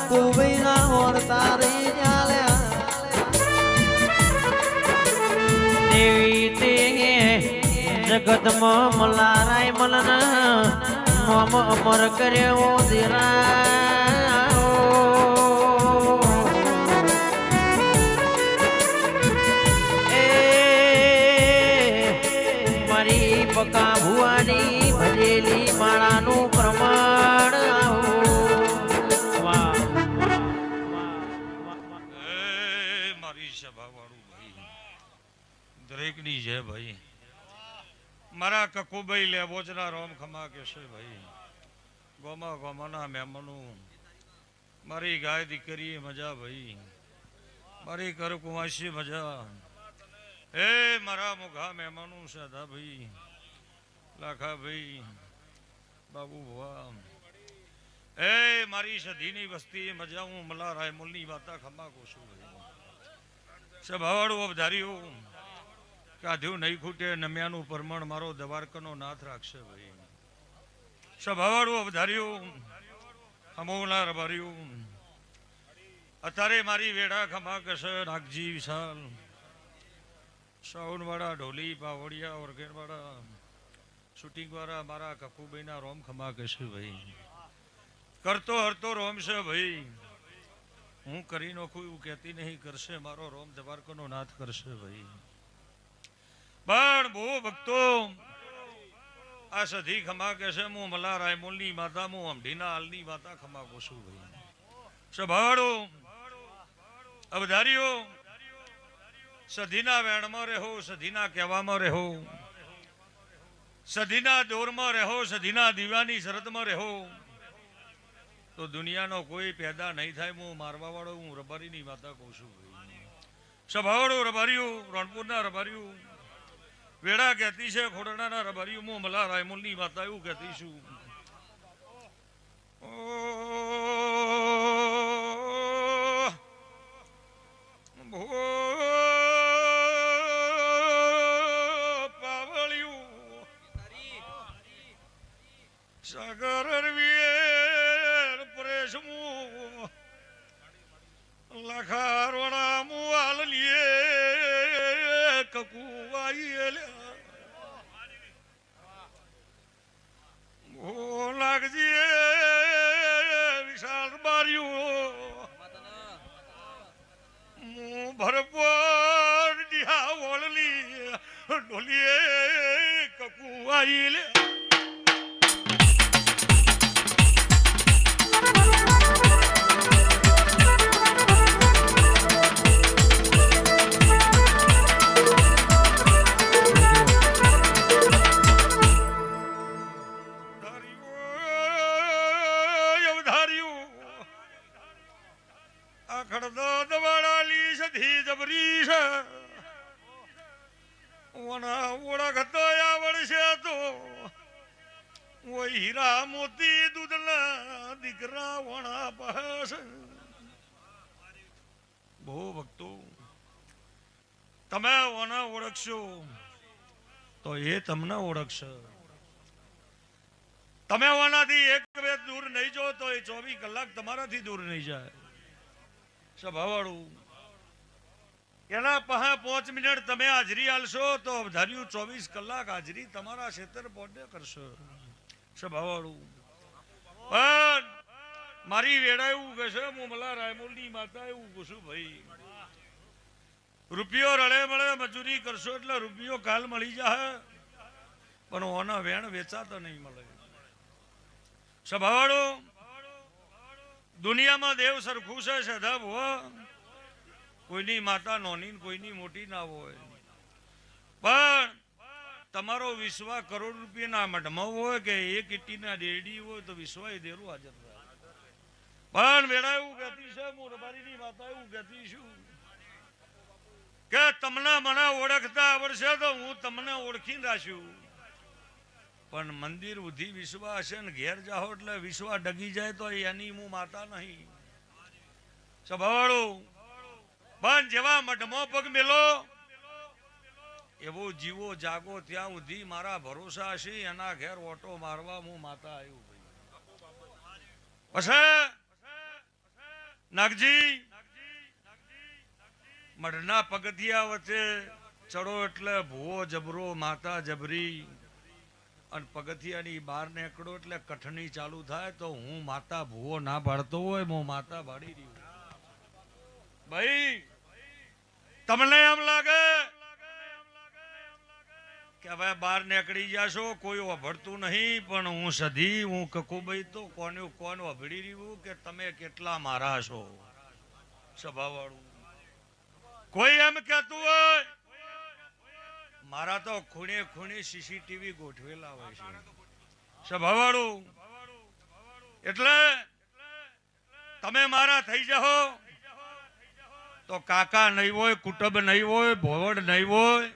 કુબીના હોર તારી ન્યાલ્યા દેવી તે જગતમાં મલારાય મલના નોમ અમર કર્યો ધીરા મારી પકા ભુવાની ભજેલી માળાનું પ્રમાણ મારી સભા વાળું ભાઈ દરેકની છે ભાઈ મારા કકુભાઈ લેબોજના રોમ ખમા કેશે ભાઈ ગોમા ગોમાના મહેમાનું મારી ગાય દીકરી મજા ભાઈ મારી કર કુંવાસી મજા હે મારા મુઘા મહેમાનું સાધા ભાઈ લાખા ભાઈ બાબુ ભુવા હે મારી સધીની વસ્તી મજા હું મલા રાયમુલની વાતા ખમા કોશું ભાઈ સભાવાળું અવધાર્યું કાધ્યું નહીં ખૂટે નમ્યાનું પરમણ મારો દવારકનો નાથ રાખશે ભાઈ સભાવાળું અવધાર્યું અમોલા રબાર્યું અત્યારે મારી વેડા ખમા કશે નાગજી વિશાલ સાઉન્ડવાળા ઢોલી પાવડિયા ઓર્ગેનવાળા શૂટિંગવાળા મારા કકુભાઈના રોમ ખમા કશે ભાઈ કરતો હરતો રોમ છે ભાઈ હું કરી નાખું એવું કહેતી નહીં કરશે મારો રોમ દવારકનો નાથ કરશે ભાઈ પણ બહુ ભક્તો આ સધી ખમા કહેશે હું મલા રાયમોલની માતા હું અમઢીના હાલની માતા ખમા કોશું ભાઈ સભાળો અવધારીઓ સધીના વેણમાં રહો સધીના કહેવામાં રહો સધીના દોરમાં રહો સધીના દીવાની શરતમાં રહો તો દુનિયાનો કોઈ પેદા નહીં થાય હું મારવા વાળો હું રબારીની માતા કહું છું સભાવાળો રબારીયું રણપુરના રબારીયું વેડા કહેતી છે ખોડણાના રબારીયું હું મલા રાયમુલની માતા એવું કહેતી છું સાગર લખારોણા મુઆલ લીએ કકુવાઈ લાગજી વિશાળ બાર્યું હું ભરપોર દિહા વળલી ડોલીએ કકુવાઈ લે હીરા મોતી દૂધના દીકરા વણા પાસ બહુ ભક્તો તમે ઓના ઓળખશો તો એ તમને ઓળખશે તમે ઓનાથી એક બે દૂર નહીં જો તો એ 24 કલાક તમારાથી દૂર નહીં જાય સભાવાળું એના પહા 5 મિનિટ તમે હાજરી આલશો તો ધાર્યું 24 કલાક હાજરી તમારા ક્ષેત્ર પોતે કરશો સભાવાળું પણ મારી વેડા એવું કહેશે હું મલા રાયમોલની માતા એવું પૂછું ભાઈ રૂપિયો રળે મળે મજૂરી કરશો એટલે રૂપિયો કાલ મળી જાય પણ ઓના વેણ વેચાતા નહીં મળે સભાવાળું દુનિયામાં દેવ સરખું છે સદા ભુવા કોઈની માતા નોની કોઈની મોટી ના હોય પણ તમારો વિશ્વા કરોડ રૂપિયાના મઢમાં હોય કે એક ઈટીના ડેડી હોય તો વિશ્વા દેરું હાજર પણ વેળા એવું કહેતી છે હું રબારીની માતા એવું કહેતી છું કે તમને મને ઓળખતા આવડશે તો હું તમને ઓળખી રાખ્યું પણ મંદિર ઉધી વિશ્વા હશે ને ઘેર જાઓ એટલે વિશ્વા ડગી જાય તો એની હું માતા નહીં સભાવાળો પણ જેવા મઢમાં પગ મેલો એવો જીવો જાગો ત્યાં સુધી મારા ભરોસા હશે એના ઘેર ઓટો મારવા હું માતા આવ્યું પછી નાગજી મઢના પગથિયા વચ્ચે ચડો એટલે ભૂવો જબરો માતા જબરી અને પગથિયાની બહાર નીકળો એટલે કઠણી ચાલુ થાય તો હું માતા ભૂવો ના પાડતો હોય હું માતા પાડી રહ્યું. ભાઈ તમને એમ લાગે કે હવે બહાર નીકળી જાશો કોઈ વભડતું નહીં, પણ હું સધી હું કકુભાઈ તો કોને કોણ વભડી રહ્યું કે તમે કેટલા મારા છો. સભાવાળું કોઈ એમ કહેતું હોય મારા તો ખૂણે ખૂણે સીસીટીવી ગોઠવેલા હોય છે. સભાવાળું એટલે તમે મારા થઈ જાઓ તો કાકા નહીં હોય, કુટુંબ નહીં હોય, ભોવડ નહીં હોય,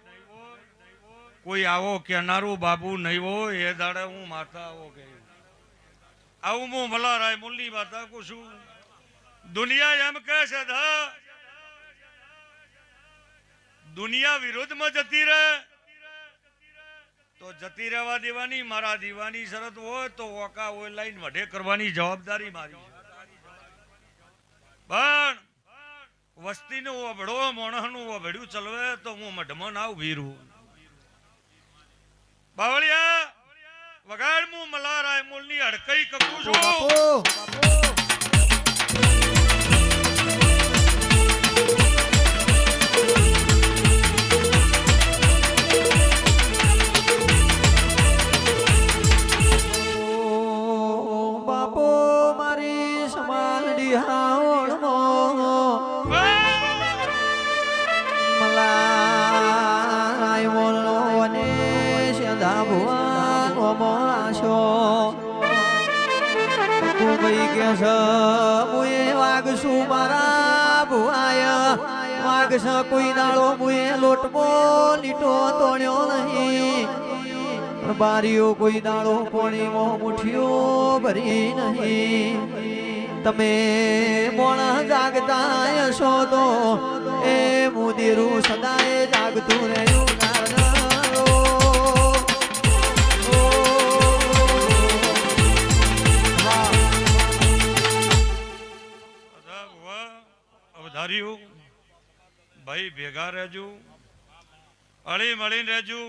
કોઈ આવો કેનારું બાબુ નહીં હોય, એ દાડે હું માતા આવો કે આવું હું મલારાય મુલ્લી માતા કહું છું. દુનિયા એમ કહે છે દુનિયા વિરોધમાં જતી રહે તો જતી રહેવા દેવાની. મારા દીવાની શરત હોય તો ઓકા હોય લાઈન વઢે કરવાની જવાબદારી મારી. પણ વસ્તીનું વભડો મોણસનું વભડ્યું ચલવે તો હું મઢમાં ના ઉભી રહું. બાવળિયા વગાડ હું મલારાય મૂળની હડકઈ કકું છું. બાપો મારી સમાન મલાય મોનો અને સદા ભુવન ઓમાશો ભાઈ કે છે મુએ વાગશું મારા ભુવાય વાગશ કોઈ દાડો મુએ લોટમો લીટો તોડ્યો નહીં, બારીઓ કોઈ દાડો પાણીમાં મુઠ્ઠીઓ ભરી નહીં. તમે મોણા જાગતા હશો તો એ મુદીરું સદાય જાગતું રહ્યું. અવધાર્યું ભાઈ ભેગા રહેજો, અળી મળીને રહેજો.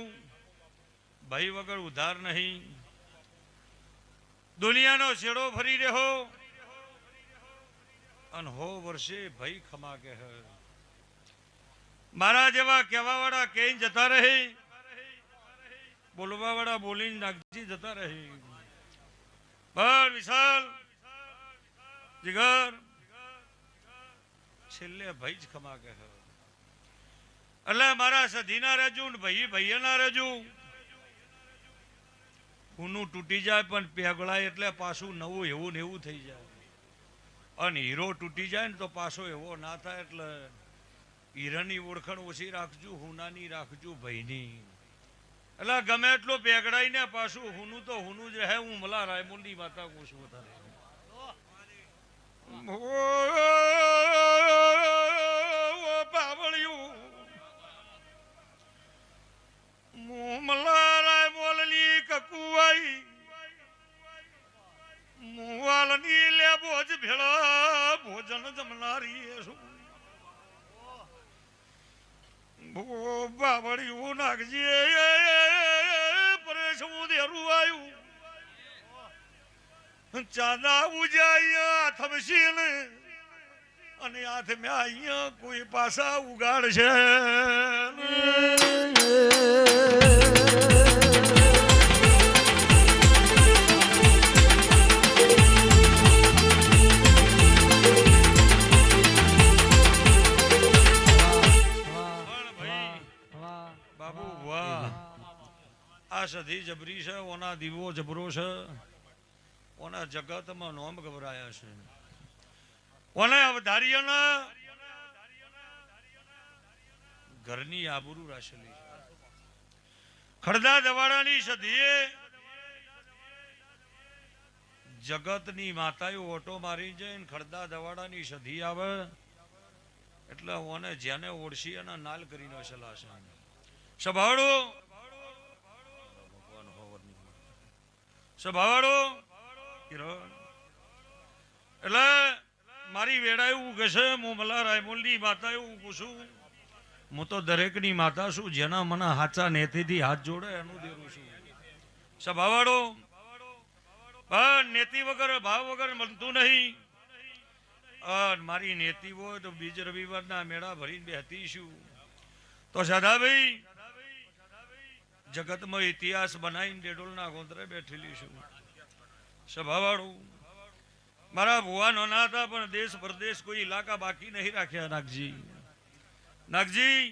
ભાઈ વગર ઉધાર નહીં. દુનિયાનો છેડો ફરી રહ્યો અને હો વર્ષે ભાઈ ખમા કે મારા જેવા કહેવા વાળા કઈ જતા રહી, બોલવા વાળા બોલીને નાગજી જતા રહી. પણ વિશાલ જીગર છેલ્લે ભાઈ જ ખમા કે એટલે મારા સધી ના રહેજો ને ભાઈ ભાઈ ના રહેજો. ખૂનું તૂટી જાય પણ પેગળાય એટલે પાછું નવું એવું ને એવું થઈ જાય. અને હીરો તૂટી જાય ને તો પાછો એવો ના થાય. એટલે હીરાની ઓળખાણ ઓછી રાખજો, હુનાની રાખજો ભાઈની. એટલે ગમે એટલો પેગડાઈ ને પાછું હુનું તો હુનું જ રહે. હું મલા રાયમુંડી માતા કહું છું વધારે. પાવળિયું મલા રાયમોલની કકુવાઈ મુવાલની લે બોજ ભેળા ભોજન જમનારી બાવળિયું નાખજી પરેશ હું દેરું આવ્યું ચાંદા ઉજાયા થમશીલ અને હાથ મેં અહીંયા કોઈ પાસા ઉગાડશે. બાબુ વાહ આ સધી જબરી છે, ઓના દીવો જબરો છે, ઓના જગતમાં નોમ ગભરાયા છે. ઓને અવધાર્યના ઘરની આબરૂ રાખેલી છે. ખડદા દવાડાની સધીએ જગતની માતાઓ ઓટો મારી જાય. ખડદા દવાડાની સધી આવે એટલે ઓને જેને ઓળશી અને નાલ કરીને સલાશે. સભાડો સભાડો એટલે મારી વેડા એવું કહેશે હું મલા રાયમોલની માતા એવું પૂછું હું તો દરેકની માતા છું જેના મને હાચા નેતીથી હાથ જોડે એનું દેરું છું સભાવાળો પણ નેતિ વગર ભાવ વગર બનતું નહીં મારી નેતિ હોય તો બીજ રવિવારના મેળા ભરીને બેહતી છું તો સદાભાઈ જગતમાં ઇતિહાસ બનાવીને ડેડોલના ગોંદરે બેઠેલી છું સભાવાળું મારા ભુવા નાના હતા પણ દેશ પરદેશ કોઈ ઇલાકા બાકી નહીં રાખ્યા નાગજી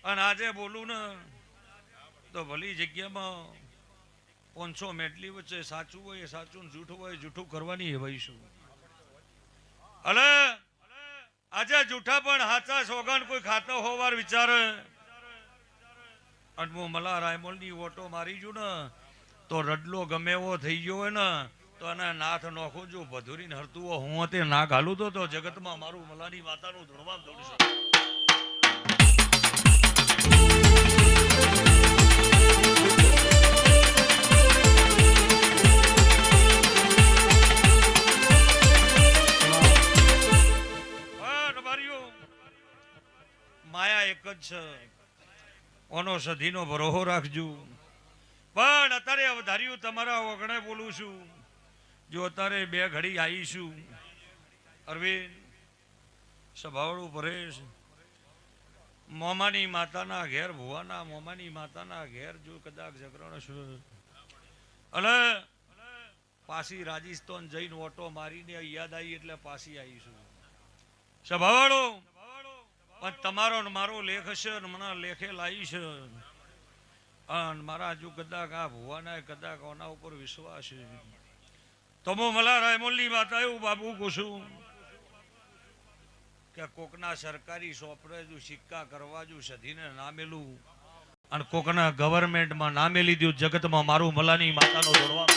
અને આજે બોલું ને તો ભલી જગ્યામાં 500 મેટલી વચ્ચે સાચું હોય સાચું જૂઠું હોય જૂઠું કરવાની હેવાઈશું અલે આજે જૂઠા પણ હાચા સોગન કોઈ ખાતો હોવાર વિચારે અને હું મલા રાયમોલની ઓટો મારી જુ ને તો રડલો ગમે એવો થઈ ગયો હોય ને તો એને નાથ નોખું જો ભધુરીને હરતું હું તે ના ઘાલું તો જગતમાં મારું મલાની માતાનું ધૂળવામ દોડી શકે માયા એક જ છે ઓનો સધીનો ભરોહો રાખજો પણ અત્યારે અવધાર્યું તમારા ઓગણે બોલું છું જો અત્યારે 2 ઘડી આવીશું અરવિંદ સભાવાળું પરેશ મોમાની માતાના ઘેર ભુવાના મોમાની માતાના ઘેર જો કદાચ જગરણ છે અને પાછી રાજસ્થાન જઈને ઓટો મારીને યાદ આવી એટલે પાછી આવીશું સભાવાળો પણ તમારો ને મારો લેખ છે ને મને લેખે લાવી છે અને મારા જો કદાચ આ ભુવાના કદાચ ઓના ઉપર વિશ્વાસ છે તો હું મલા રાયમોલની માતા એવું બાબુ પૂછું કે કોકના સરકારી સોપડે જો સિક્કા કરવા જો સધીને નામેલું અને કોકના ગવર્મેન્ટમાં નામેલી દઉં જગતમાં મારું મલાની માતાનો દોડવા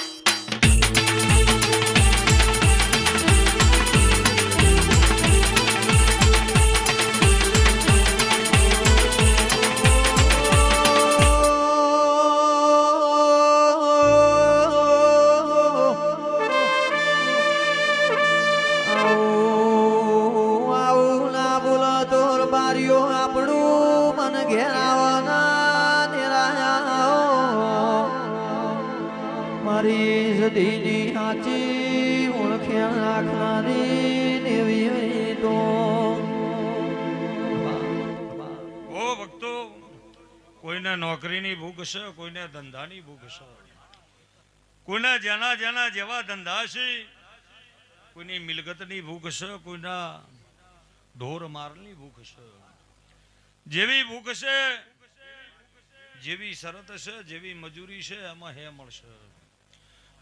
મારી સદીની હાચી ઓળખ્યા રાખનારી દેવી તો ઓ ભક્તો કોઈને નોકરીની ભૂખ છે કોઈને ધંધાની ભૂખ છે કોઈને જેના જેના જેવા ધંધા છે કોઈની મિલકતની ભૂખ છે કોઈના ઢોર મારની ભૂખ છે જેવી ભૂખ છે જેવી શરત છે જેવી મજૂરી છે એમાં હે મળશે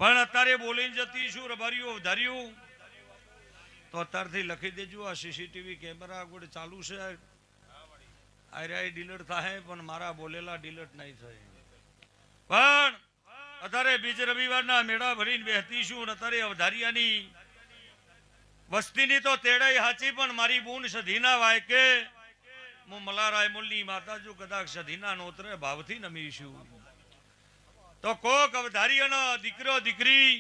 પણ અત્યારે બોલીને જતી છું રબારીઓ ધાર્યું તો અત્યારથી લખી દેજો આ સીસીટીવી કેમેરા આગળ ચાલુ છે આર્યા ડિલીટ થાય પણ મારા બોલેલા ડિલીટ નહીં થાય પણ અત્યારે બીજ રવિવારના મેળા ભરીને બેહતી છું અત્યારે અવધારિયાની વસ્તીની તો તેડાઈ હાચી પણ મારી બૂન સધીના વાયકે હું મલા રાયમોલની માતા જો કદાચ સધીના નોતરે ભાવથી નમીશું તો કોક અવધારીનો દીકરો દીકરી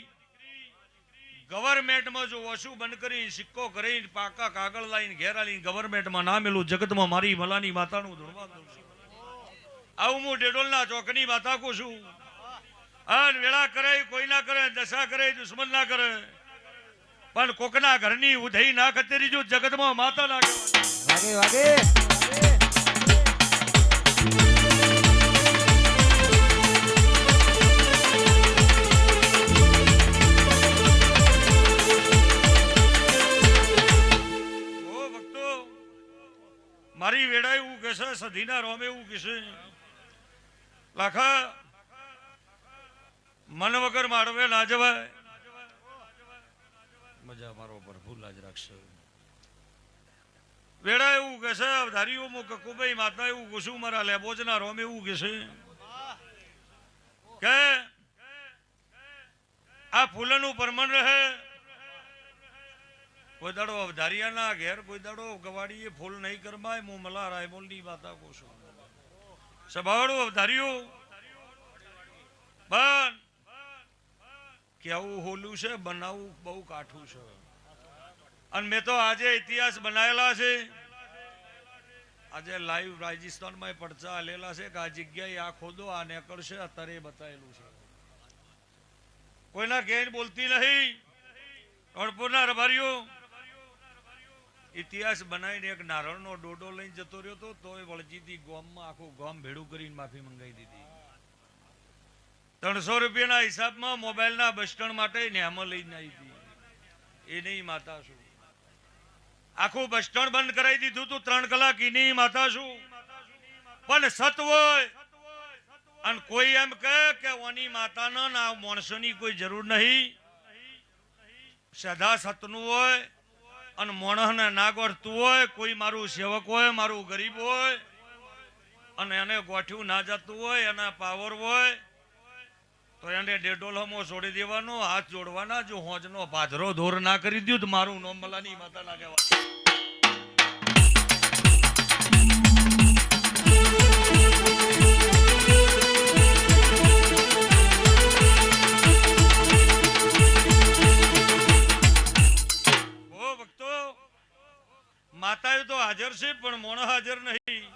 ગવર્મેન્ટમાં જો ઓછું બંધ કરી સિક્કો કરી પાકા કાગળ લાઈને ઘેર આવીને ગવર્મેન્ટમાં નામેલું જગતમાં મારી મલાની માતાનું ધૂળવા દઉં છું આવું હું ડેડોલના ચોકની માતા કહું છું અન વેળા કરે કોઈ ના કરે દશા કરે દુશ્મન ના કરે પણ કોકના ઘરની ઉધઈ ના કતરી જો જગતમાં માતા ના વાગે વાગે મારી વેડા એવું કહેશે સધીના રોમે એવું કહેશે લાખા મન વગર માળવે ના જવાય મજા મારો પ્રભુ લાજ રાખશે વેડા એવું કહેશે ધારીઓ મો કકુભાઈ માતા એવું કુસુમ મારા લેબોજના રોમ એવું કહેશે કે આ ફૂલનું પરમણ રહે કોઈ દાડો અવધારિયાના ઘેર કોઈ દાડો ગવાડીએ ફૂલ નહીં કરમાય હું મલા રાયમોલની માતા કહું છું સભાવાળું અવધાર્યું પણ કેવું હોલું છે બનાવવું બહુ કાઠું છે અને મેં તો આજે ઇતિહાસ બનાવેલા છે. આજે લાઈવ રાજસ્થાનમાં પડચા આલેલા છે કે આ જગ્યાએ આ ખોદો આ નીકળશે અત્યારે બતાવેલું છે. કોઈના ગેન બોલતી નહીં. રણપુરના રબારીઓ ઇતિહાસ બનાવીને એક નારળનો ડોડો લઈને જતો રહ્યો હતો તોય વળજીથી ગામમાં આખું ગામ ભેડું કરીને માફી મંગાવી દીધી. 300 રૂપિયાના હિસાબમાં મોબાઈલના બસ્ટણ માટે ન્યામાં લઈને આવી હતી. એ નહીં માતા શું આખું બસ્ટણ બંધ કરાવી દીધું તું 3 કલાક એની માતા શું. પણ સત હોય અને કોઈ એમ કહે કે ઓની માતાના ના માણસોની કોઈ જરૂર નહીં. સદા સતનું હોય અને માણસને ના ગોઠતું હોય. કોઈ મારું સેવક હોય મારું ગરીબ હોય અને એને ગોઠ્યું ના જતું હોય એના પાવર હોય તો એને ડેડોલમો છોડી દેવાનો. હાથ જોડવાના. જો હોજનો ભાદરો ધોર ના કરી દઉં તો મારું નોમ મલાની માતા ના કહેવાય. માતા તો હાજર છે પણ મોણો હાજર નહીં.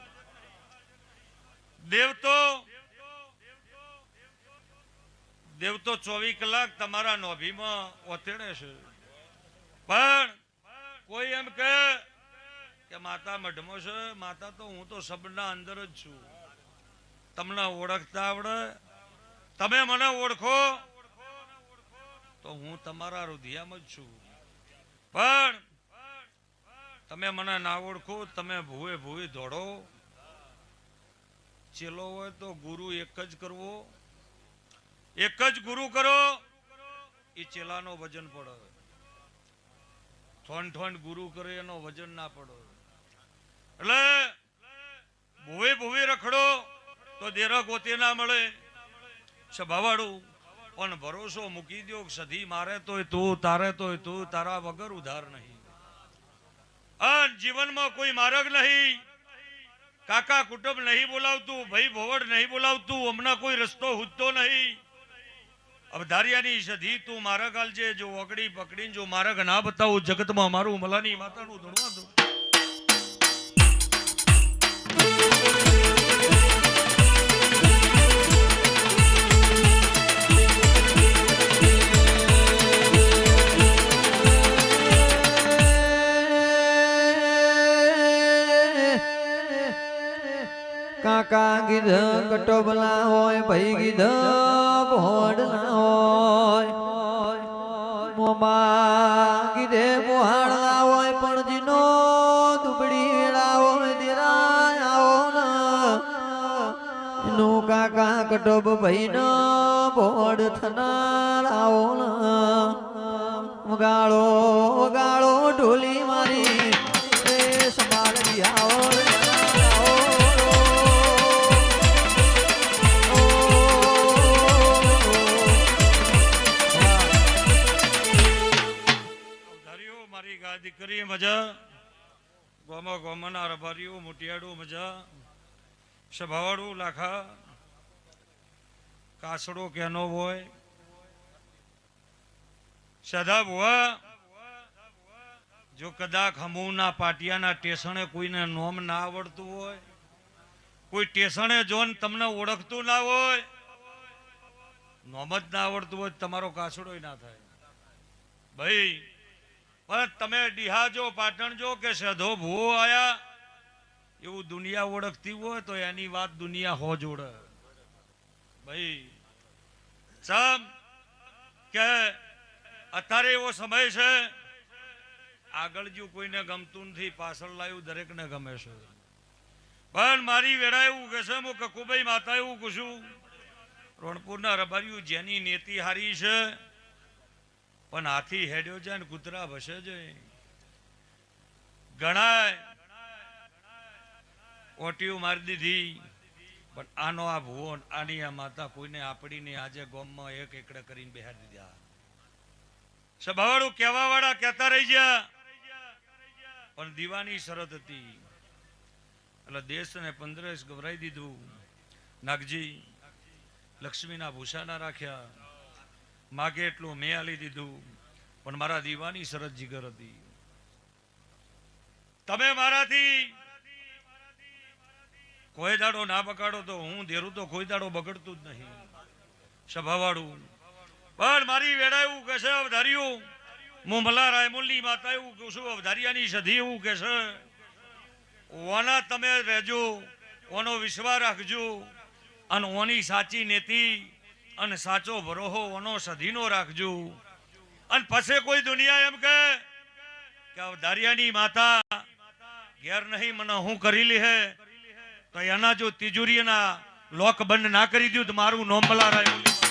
દેવ તો 24 કલાક તમારા નોભીમાં ઓતેડે છે. પણ કોઈ એમ કહે કે માતા મઢમાં છે. માતા તો હું તો સબના અંદર જ છું. તમને ઓળખતા આવડે તમે મને ઓળખો તો હું તમારા હૃદયમાં જ છું. પણ તમે મને ના ઓળખો તમે ભૂએ ભૂએ દોડો. ચેલો હોય તો ગુરુ એક જ કરવો. એક જ ગુરુ કરો એ ચેલાનો વજન પડે. થોન થોન ગુરુ કરે એનો વજન ના પડે. એટલે ભૂએ ભૂએ રખડો તો દેરા ગોતે ના મળે. સ્વભાવવાળું પણ ભરોસો મૂકી દો સધી મારે તોય તું તારે તોય તું તારા વગર ઉધાર નહીં. જીવનમાં કોઈ માર્ગ નહીં. કાકા કુટુંબ નહીં બોલાવતું. ભાઈ ભોવડ નહીં બોલાવતું. હમણાં કોઈ રસ્તો હુજતો નહીં. અવધાર્યાની સધી તું માર્ગ આલજે. જો ઓગડી પકડીને જો માર્ગ ના બતાવું જગતમાં મારું મલાની માતાનું ધણવા દઉં. કાકા ગીધ કટોબલા હોય ભાઈ ગીધ ભોડલા હોય મોમા ગીધે મોહાડલા હોય પણ જીનો દુબડી વેળા હોય દેરા આવો નું કાકા કટોબ ભાઈ ન ભોડ થનાર આવો વગાડો વગાડો ઢોલી મારી સંભાળ આવો. દીકરી મજા ગોમા ગોમાના રબારીઓ મોટિયાડું મજા. સ્વભાવવાળું લાખા કાસડો કેનો હોય. સદા ભુવા જો કદાચ હમુના પાટિયાના ટેસણે કોઈને નોમ ના આવડતું હોય. કોઈ ટેસણે જોન તમને ઓળખતું ના હોય. નોમ જ ના આવડતું હોય તમારો કાસડો ના થાય ભાઈ. પણ તમે ડીહાજો પાટણ જો કે સધો ભૂવો આયા એવું દુનિયા ઓળખતી હોય તો એની વાત દુનિયા હો જોડે ભાઈ. સમ કે અત્યારે એવો સમય છે આગળ જો કોઈને ગમતું નથી પાછળ લાવ્યું દરેકને ગમે છે. પણ મારી વેળા એવું કે છે હું કકુભાઈ માતા એવું પૂછું રણપુરના રબારીઓ જેની નેતિ હારી છે પણ હાથી હેડ્યો જાય ને કૂતરા ભસે જાય. ઘણા ઓટીઓ મારી દીધી પણ આનો આ ભુવો આની આ માતા કોઈને આપડીને આજે ગામમાં એક એકડે કરીને બેહાડી દીધા. સ્વભાવવાળું કહેવા વાળા કહેતા રહી ગયા પણ દીવાની શરત હતી એટલે દેશને 15 ગભરાઈ દીધું. નાગજી લક્ષ્મીના ભૂસા ના રાખ્યા. માગે એટલું મેં આલી દીધું પણ મારા દીવાની શરત જીગર હતી. તમે મારાથી કોઈ દાડો ના બગાડો તો હું ધેરું તો કોઈ દાડો બગડતું જ નહીં સભાવાળું. પણ મારી વેડા એવું કે છે અવધાર્યું, હું મલ્હાર રાયમુલની માતા એવું કહું છું, અવધારિયાની સધી એવું કે છે, ઓના તમે રહેજો, ઓનો વિશ્વાસ રાખજો, અને ઓની સાચી નીતિ અને સાચો ભરોહો ઓનો સધીનો રાખજો. અને પછી કોઈ દુનિયા એમ કે અવધારિયાની માતા ઘેર નહીં મને હું કરી લે હે, તો એના જો તિજોરીના લોક બંધ ના કરી દઉં તો મારું નોમ મલ્હાર રાયમુલની